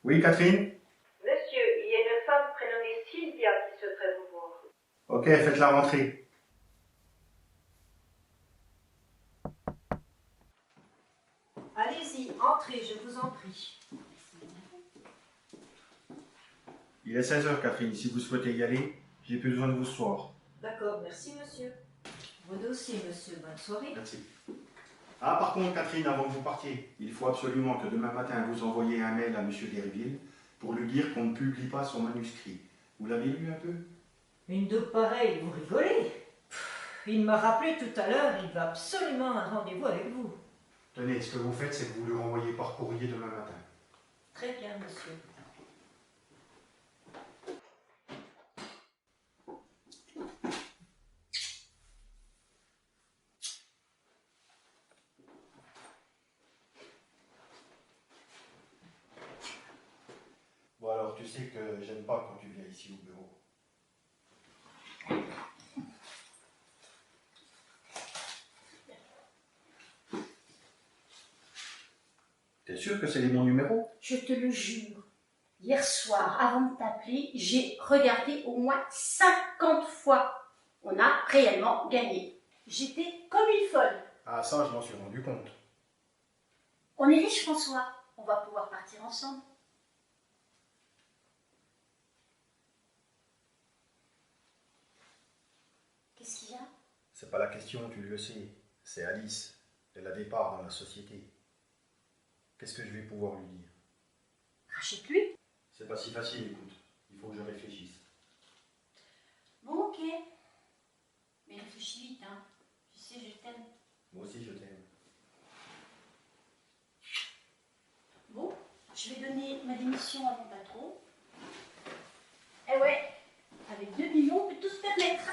Oui, Catherine? Monsieur, il y a une femme prénommée Sylvia qui souhaiterait vous voir. Ok, faites-la rentrer. Allez-y, entrez, je vous en prie. Il est 16h, Catherine. Si vous souhaitez y aller, j'ai plus besoin de vous ce soir. D'accord, merci monsieur. Vos dossiers, monsieur, bonne soirée. Merci. Ah, par contre, Catherine, avant que vous partiez, il faut absolument que demain matin, vous envoyiez un mail à M. Derville pour lui dire qu'on ne publie pas son manuscrit. Vous l'avez lu un peu? Une dope pareille, vous rigolez. Il m'a rappelé tout à l'heure, il veut absolument un rendez-vous avec vous. Tenez, ce que vous faites, c'est que vous le renvoyez par courrier demain matin. Très bien, monsieur. Bon, alors, tu sais que j'aime pas quand tu viens ici au bureau. T'es sûr que c'est les bons numéros? Je te le jure. Hier soir, avant de t'appeler, j'ai regardé au moins 50 fois. On a réellement gagné. J'étais comme une folle. Ah, ça, je m'en suis rendu compte. On est riche, François. On va pouvoir partir ensemble. Qu'est-ce qu'il y a? C'est pas la question, tu le sais. C'est Alice. Elle a des parts dans la société. Qu'est-ce que je vais pouvoir lui dire? Rachète-lui. C'est pas si facile, écoute. Il faut que je réfléchisse. Bon, ok. Mais réfléchis vite, hein. Tu sais, je t'aime. Moi aussi, je t'aime. Bon, je vais donner ma démission à mon patron. Eh ouais, avec 2 millions, on peut tout se permettre.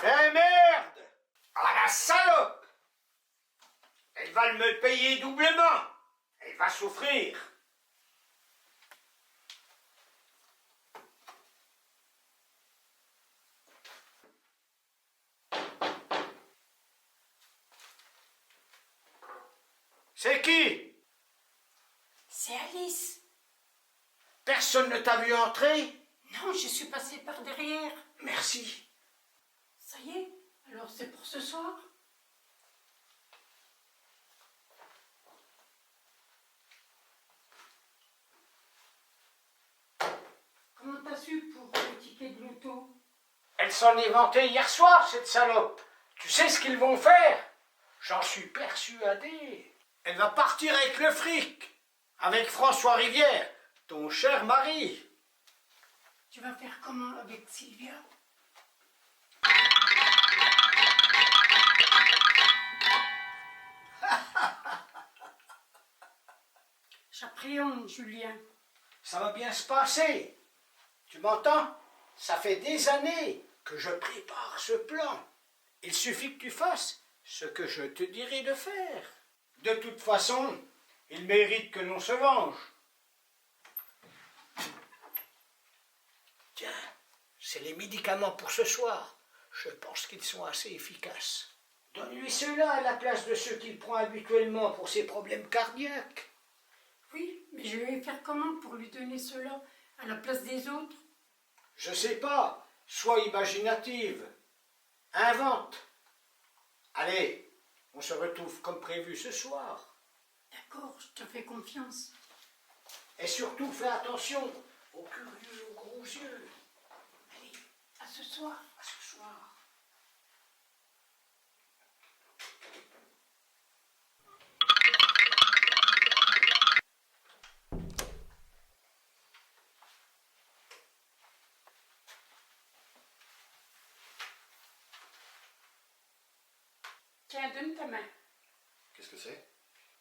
Eh merde! Ah la salope! Elle va me le payer doublement! Elle va souffrir! C'est qui? C'est Alice. Personne ne t'a vu entrer? Non, je suis passée par derrière. Merci. Ça y est, alors c'est pour ce soir? Comment t'as su pour le ticket de l'auto? Elle s'en est vantée hier soir, cette salope. Tu sais ce qu'ils vont faire? J'en suis persuadé. Elle va partir avec le fric. Avec François Rivière, ton cher mari. Tu vas faire comment avec Sylvia? J'appréhende, Julien. Ça va bien se passer. Tu m'entends? Ça fait des années que je prépare ce plan. Il suffit que tu fasses ce que je te dirai de faire. De toute façon, il mérite que l'on se venge. Tiens, c'est les médicaments pour ce soir. Je pense qu'ils sont assez efficaces. Donne-lui ceux-là à la place de ceux qu'il prend habituellement pour ses problèmes cardiaques. Oui, mais je vais faire comment pour lui donner cela à la place des autres? Je sais pas, sois imaginative. Invente. Allez, on se retrouve comme prévu ce soir. D'accord, je te fais confiance. Et surtout, fais attention aux curieux, aux gros yeux. Allez, à ce soir. À ce soir. Tiens, donne ta main. Qu'est-ce que c'est?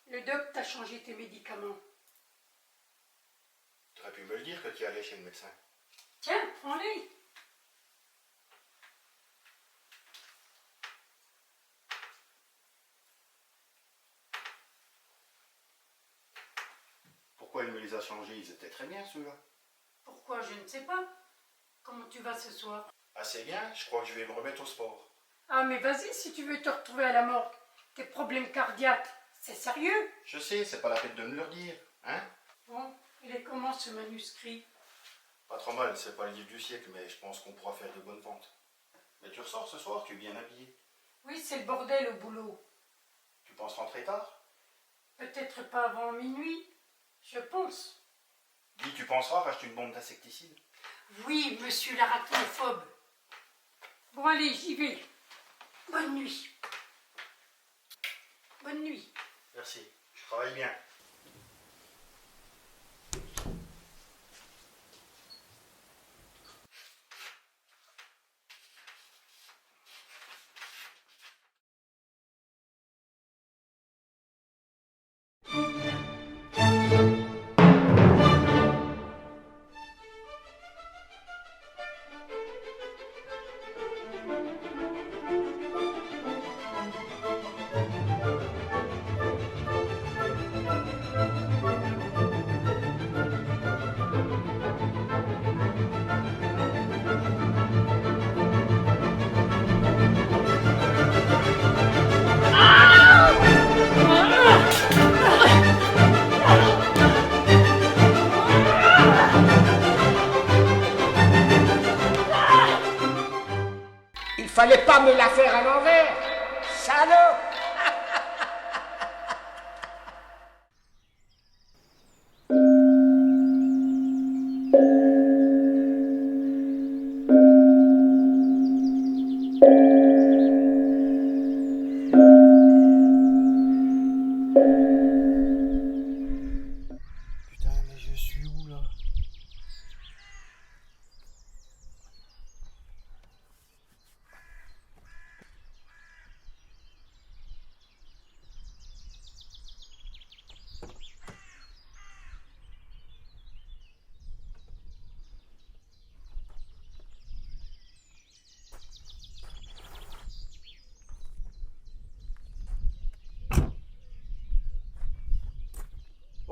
Le doc t'a changé tes médicaments. Tu aurais pu me le dire que tu allais chez le médecin. Tiens, prends-les. Pourquoi il me les a changés? Ils étaient très bien, ceux-là. Pourquoi, je ne sais pas. Comment tu vas ce soir? Assez bien, je crois que je vais me remettre au sport. Ah, mais vas-y si tu veux te retrouver à la morgue. Tes problèmes cardiaques, c'est sérieux? Je sais, c'est pas la peine de me le dire, hein? Bon, il est comment ce manuscrit? Pas trop mal, c'est pas le livre du siècle, mais je pense qu'on pourra faire de bonnes ventes. Mais tu ressors ce soir, tu es bien habillé. Oui, c'est le bordel au boulot. Tu penses rentrer tard? Peut-être pas avant minuit, je pense. Dis, tu penseras racheter une bombe d'insecticide? Oui, monsieur l'arachnophobe. Bon, allez, j'y vais. Bonne nuit. Bonne nuit. Merci, je travaille bien. Il fallait pas me la faire à l'envers, salaud! Putain, mais je suis où là?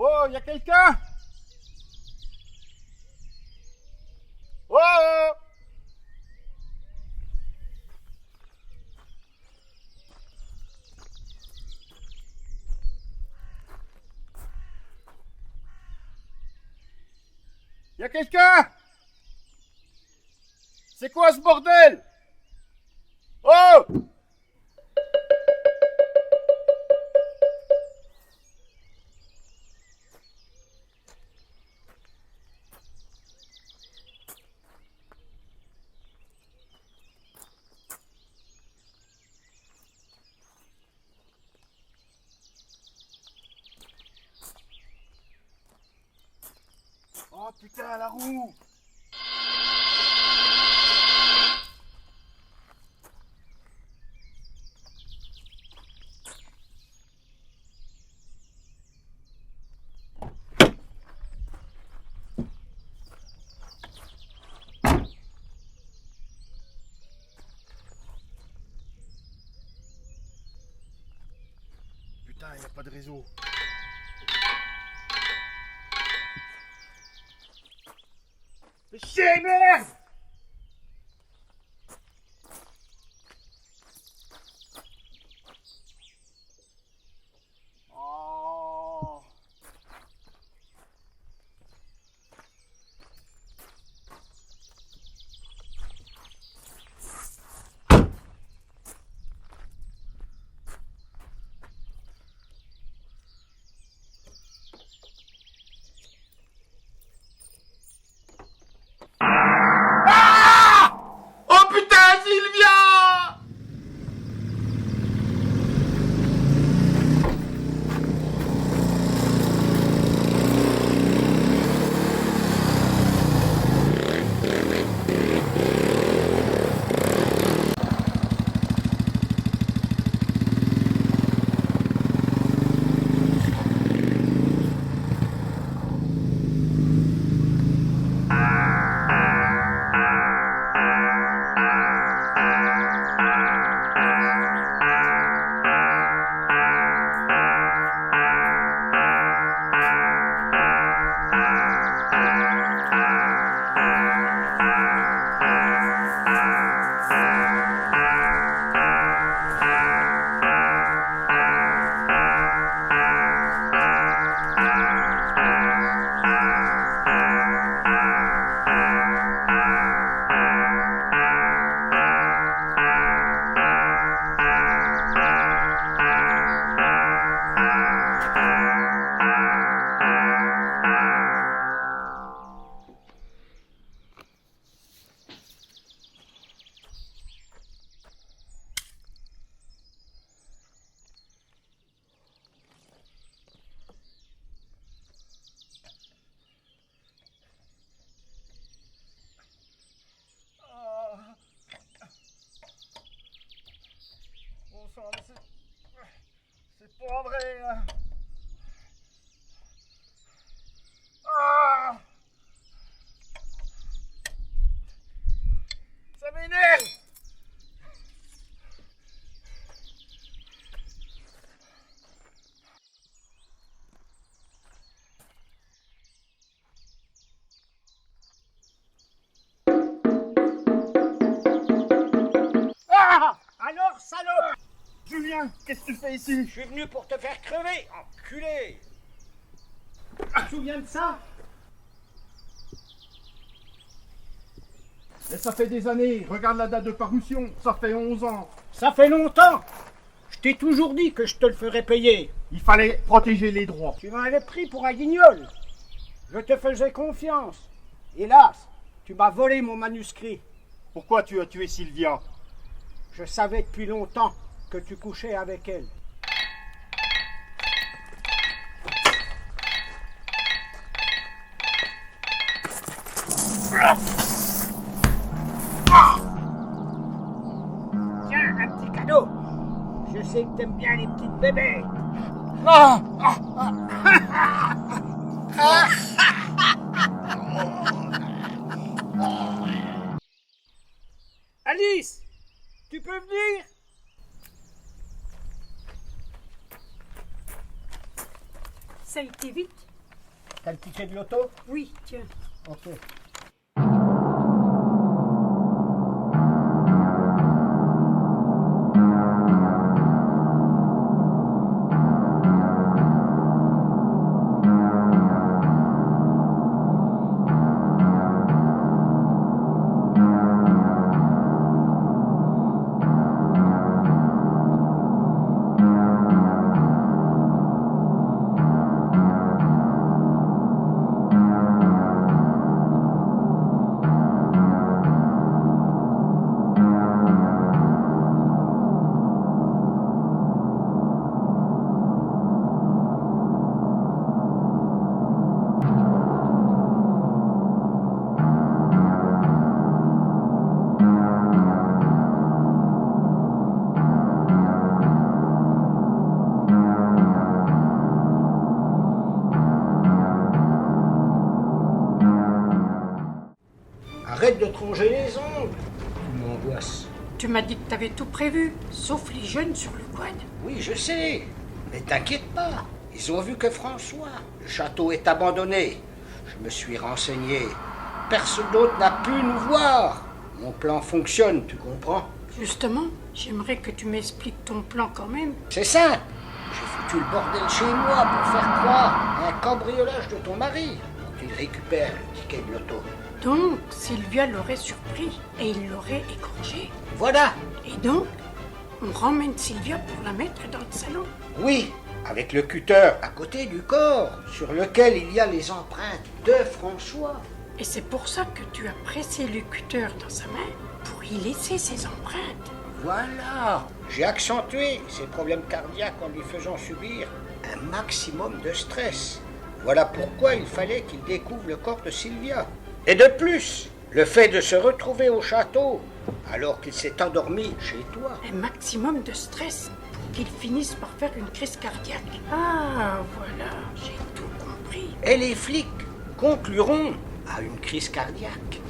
Oh, y a quelqu'un? Oh! Y a quelqu'un? C'est quoi ce bordel? Oh! Oh putain, la roue! Putain, y a pas de réseau. Fais chier, merde! Oh! C'est pas vrai. Ah, ça m'énerve. Ah! Alors, salope! Julien, qu'est-ce que tu fais ici? Je suis venu pour te faire crever, enculé! Tu te souviens de ça? Mais ça fait des années, regarde la date de parution, ça fait 11 ans. Ça fait longtemps! Je t'ai toujours dit que je te le ferais payer. Il fallait protéger les droits. Tu m'avais pris pour un guignol. Je te faisais confiance. Hélas, tu m'as volé mon manuscrit. Pourquoi tu as tué Sylvia? Je savais depuis longtemps que tu couchais avec elle. Tiens, un petit cadeau. Je sais que t'aimes bien les petites bébés. Alice, tu peux venir? Ça a été vite? T'as le ticket de l'auto? Oui, tiens. Ok. Arrête de te ronger les ongles. Tu m'angoisses. Tu m'as dit que t'avais tout prévu, sauf les jeunes sur le quad. Oui, je sais. Mais t'inquiète pas. Ils ont vu que François. Le château est abandonné. Je me suis renseigné. Personne d'autre n'a pu nous voir. Mon plan fonctionne, tu comprends? Justement, j'aimerais que tu m'expliques ton plan quand même. C'est simple. J'ai foutu le bordel chez moi pour faire croire à un cambriolage de ton mari. Pour qu'il récupère le ticket de l'auto. Donc, Sylvia l'aurait surpris et il l'aurait égorgée. Voilà. Et donc, on ramène Sylvia pour la mettre dans le salon. Oui, avec le cutter à côté du corps, sur lequel il y a les empreintes de François. Et c'est pour ça que tu as pressé le cutter dans sa main pour y laisser ses empreintes. Voilà. J'ai accentué ses problèmes cardiaques en lui faisant subir un maximum de stress. Voilà pourquoi il fallait qu'il découvre le corps de Sylvia. Et de plus, le fait de se retrouver au château alors qu'il s'est endormi chez toi. Un maximum de stress pour qu'il finisse par faire une crise cardiaque. Ah, voilà, j'ai tout compris. Et les flics concluront à une crise cardiaque.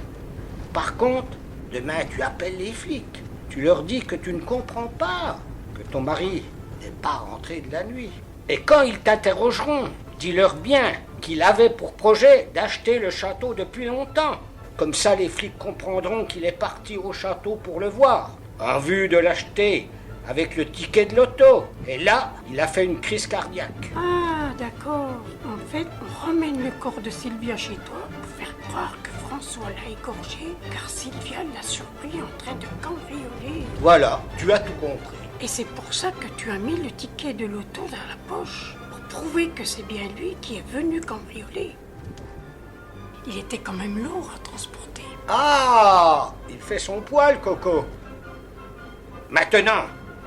Par contre, demain tu appelles les flics. Tu leur dis que tu ne comprends pas, que ton mari n'est pas rentré de la nuit. Et quand ils t'interrogeront, dis-leur bien qu'il avait pour projet d'acheter le château depuis longtemps. Comme ça, les flics comprendront qu'il est parti au château pour le voir, en vue de l'acheter avec le ticket de l'auto. Et là, il a fait une crise cardiaque. Ah, d'accord. En fait, on ramène le corps de Sylvia chez toi pour faire croire que François l'a égorgé, car Sylvia l'a surpris en train de cambrioler. Voilà, tu as tout compris. Et c'est pour ça que tu as mis le ticket de l'auto dans la poche, pour prouver que c'est bien lui qui est venu cambrioler. Il était quand même lourd à transporter. Ah, il fait son poil, Coco. Maintenant,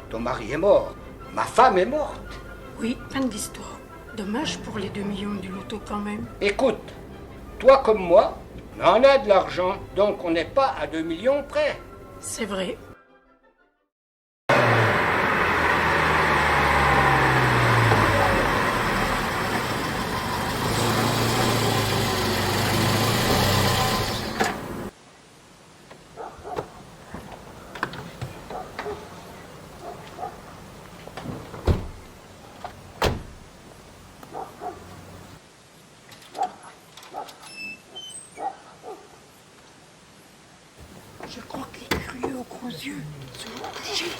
ton mari est mort. Ma femme est morte. Oui, fin de l'histoire. Dommage pour les 2 millions du loto quand même. Écoute, toi comme moi, on en a de l'argent, donc on n'est pas à 2 millions près. C'est vrai. yeux se sont couchés.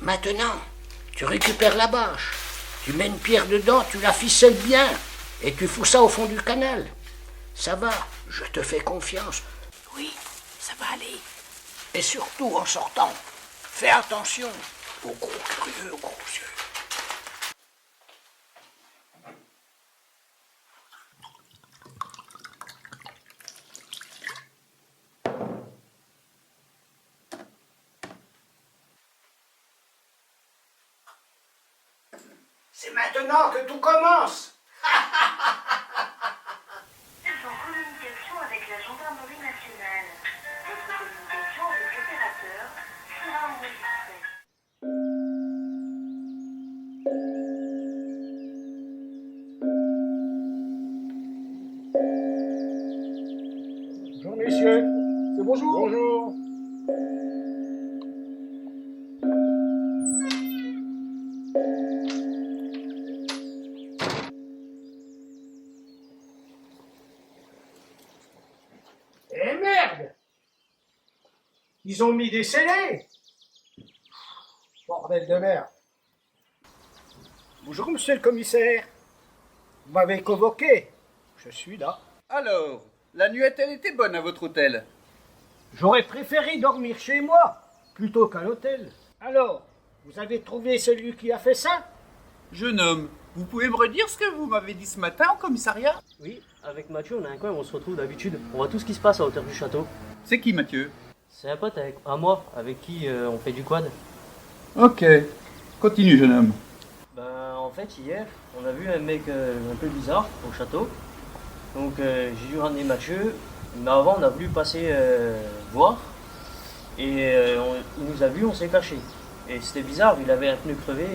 Maintenant, tu récupères la bâche, tu mets une pierre dedans, tu la ficelles bien, et tu fous ça au fond du canal. Ça va, je te fais confiance. Oui, ça va aller. Et surtout, en sortant, fais attention aux gros curieux, aux gros yeux. C'est maintenant que tout commence. En communication avec la gendarmerie nationale. Votre communication avec l'opérateur sera enregistrée. Bonjour messieurs. C'est bonjour. Bonjour. Eh merde! Ils ont mis des scellés! Bordel de merde! Bonjour monsieur le commissaire. Vous m'avez convoqué. Je suis là. Alors, la nuit a-t-elle été bonne à votre hôtel? J'aurais préféré dormir chez moi plutôt qu'à l'hôtel. Alors, vous avez trouvé celui qui a fait ça? Jeune homme, vous pouvez me redire ce que vous m'avez dit ce matin au commissariat? Oui, avec Mathieu, on a un coin où on se retrouve d'habitude. On voit tout ce qui se passe à hauteur du château. C'est qui, Mathieu? C'est un pote à moi, avec qui on fait du quad. Ok, continue, jeune homme. Ben, en fait, hier, on a vu un mec un peu bizarre au château. Donc, j'ai dû ramener Mathieu. Mais avant, on a voulu passer voir. Et il nous a vus, on s'est caché. Et c'était bizarre, il avait un pneu crevé.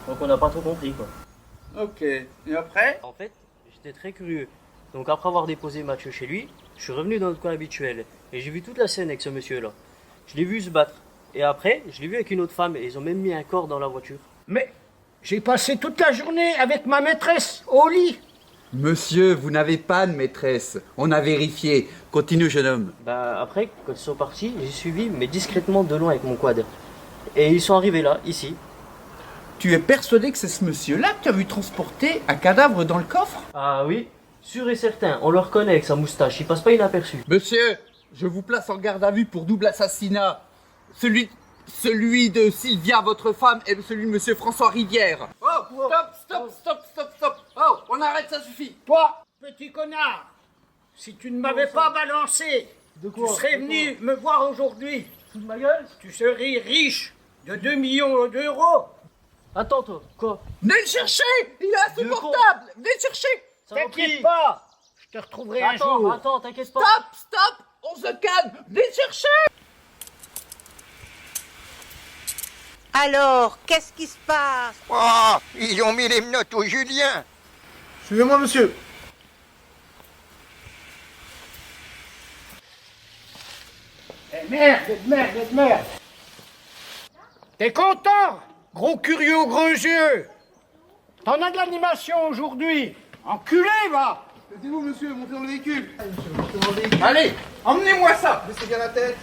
Donc, on n'a pas trop compris, quoi. Ok, et après? En fait, j'étais très curieux. Donc après avoir déposé Mathieu chez lui, je suis revenu dans notre coin habituel. Et j'ai vu toute la scène avec ce monsieur-là. Je l'ai vu se battre. Et après, je l'ai vu avec une autre femme. Et ils ont même mis un corps dans la voiture. Mais j'ai passé toute la journée avec ma maîtresse au lit. Monsieur, vous n'avez pas de maîtresse. On a vérifié. Continue, jeune homme. Bah après, quand ils sont partis, j'ai suivi, mais discrètement de loin avec mon quad. Et ils sont arrivés là, ici. Tu es persuadé que c'est ce monsieur-là que tu as vu transporter un cadavre dans le coffre? Ah oui, sûr et certain, on le reconnaît avec sa moustache, il passe pas inaperçu. Monsieur, je vous place en garde à vue pour double assassinat. Celui de Sylvia, votre femme, et celui de monsieur François Rivière. Oh, stop. Oh, on arrête, ça suffit. Toi, petit connard, si tu ne m'avais pas balancé, tu serais venu me voir aujourd'hui. Fous de ma gueule? Tu serais riche de 2 millions d'euros. Attends toi, quoi? Venez le chercher. Il est insupportable. Venez le chercher. T'inquiète pas, je te retrouverai un jour. Attends, t'inquiète pas. Stop, on se calme. Venez le chercher. Alors, qu'est-ce qui se passe? Oh, ils ont mis les menottes au Julien. Suivez-moi, monsieur. Eh merde. T'es content, gros curieux, gros yeux? T'en as de l'animation aujourd'hui. Enculé, va. Taisez-vous, monsieur, montez dans le véhicule. Allez, emmenez-moi ça. Baissez bien la tête.